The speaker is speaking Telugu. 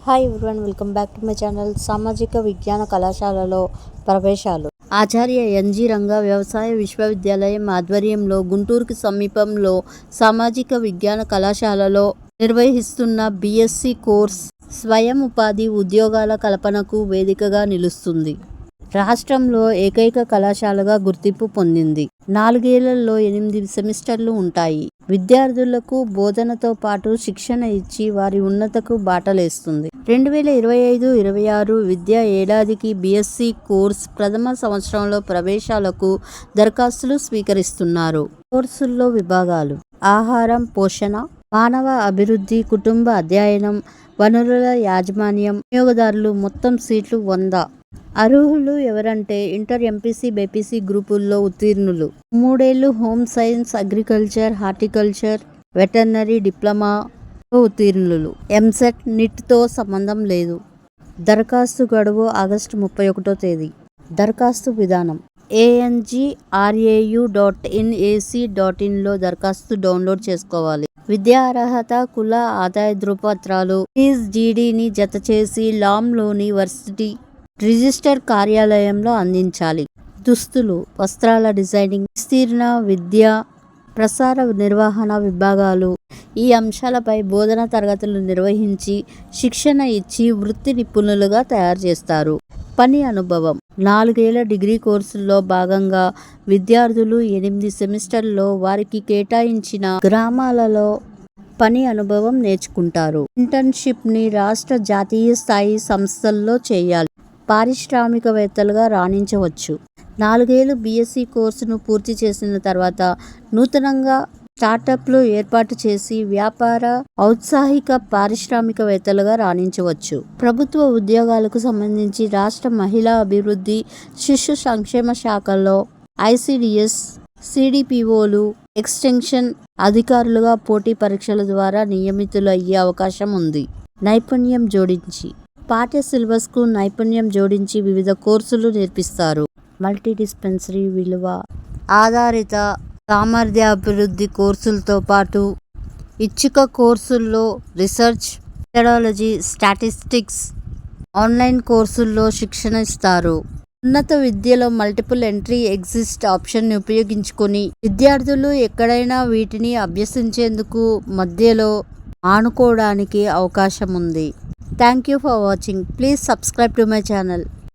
Hi everyone, welcome back to my channel. సామాజిక విజ్ఞాన కళాశాలలో ప్రవేశాలు. ఆచార్య ఎన్జీ రంగా వ్యవసాయ విశ్వవిద్యాలయం ఆధ్వర్యంలో గుంటూరుకు సమీపంలో సామాజిక విజ్ఞాన కళాశాలలో నిర్వహిస్తున్న బీఎస్సీ కోర్స్ స్వయం ఉపాధి ఉద్యోగాల కల్పనకు వేదికగా నిలుస్తుంది. రాష్ట్రంలో ఏకైక కళాశాలగా గుర్తింపు పొందింది. 4 ఏళ్లలో 8 సెమిస్టర్లు ఉంటాయి. విద్యార్థులకు బోధనతో పాటు శిక్షణ ఇచ్చి వారి ఉన్నతకు బాటలేస్తుంది. 2025-26 విద్యా ఏడాదికి బీఎస్సీ కోర్స్ ప్రథమ సంవత్సరంలో ప్రవేశాలకు దరఖాస్తులు స్వీకరిస్తున్నారు. కోర్సుల్లో విభాగాలు: ఆహారం, పోషణ, మానవ అభివృద్ధి, కుటుంబ అధ్యయనం, వనరుల యాజమాన్యం. వినియోగదారులు. మొత్తం సీట్లు 100. అర్హులు ఎవరంటే ఇంటర్, ఎంపీసీ, బైపీసీ గ్రూపుల్లో ఉత్తీర్ణులు. 3 ఏళ్లు home science, agriculture, horticulture, veterinary డిప్లొమాలో ఉత్తీర్ణులు. ఎంసెట్, నీట్తో సంబంధం లేదు. దరఖాస్తు గడువు ఆగస్టు 31వ తేదీ. దరఖాస్తు విధానం: angu.in.ac.in దరఖాస్తు డౌన్లోడ్ చేసుకోవాలి. విద్యా అర్హత, కుల, ఆదాయ ధృవపత్రాలు, ఫీజ్, జీడీని జతచేసి లాంలోని వర్సిటీ రిజిస్టర్ కార్యాలయంలో అందించాలి. దుస్తులు: వస్త్రాల డిజైనింగ్, విస్తీర్ణ, విద్య, ప్రసార నిర్వహణ విభాగాలు ఈ అంశాలపై బోధన తరగతులు నిర్వహించి శిక్షణ ఇచ్చి వృత్తి నిపుణులుగా తయారు చేస్తారు. పని అనుభవం: 4 ఏళ్ల డిగ్రీ కోర్సుల్లో భాగంగా విద్యార్థులు 8 సెమిస్టర్లలో వారికి కేటాయించిన గ్రామాలలో పని అనుభవం నేర్చుకుంటారు. ఇంటర్న్షిప్ని రాష్ట్ర, జాతీయ స్థాయి సంస్థల్లో చేయాలి. పారిశ్రామికవేత్తలుగా రాణించవచ్చు. 4 ఏళ్లు బీఎస్సీ కోర్సును పూర్తి చేసిన తర్వాత నూతనంగా స్టార్టప్లు ఏర్పాటు చేసి వ్యాపార, ఔత్సాహిక పారిశ్రామికవేత్తలుగా రాణించవచ్చు. ప్రభుత్వ ఉద్యోగాలకు సంబంధించి రాష్ట్ర మహిళా అభివృద్ధి, శిశు సంక్షేమ శాఖల్లో ఐసీడీఎస్, సిడిపిఓలు, ఎక్స్టెన్షన్ అధికారులుగా పోటీ పరీక్షల ద్వారా నియమితులు అయ్యే అవకాశం ఉంది. నైపుణ్యం జోడించి: పాఠ్య సిలబస్కు నైపుణ్యం జోడించి వివిధ కోర్సులు నేర్పిస్తారు. మల్టీడిస్పెన్సరీ, విలువ ఆధారిత సామర్థ్యాభివృద్ధి కోర్సులతో పాటు ఇచ్ఛిక కోర్సుల్లో రీసెర్చ్, మెథడాలజీ, స్టాటిస్టిక్స్, ఆన్లైన్ కోర్సుల్లో శిక్షణ ఇస్తారు. ఉన్నత విద్యలో మల్టిపుల్ ఎంట్రీ ఎగ్జిట్ ఆప్షన్ని ఉపయోగించుకొని విద్యార్థులు ఎక్కడైనా వీటిని అభ్యసించేందుకు మధ్యలో మానుకోవడానికి అవకాశం ఉంది. Thank you for watching. Please subscribe to my channel.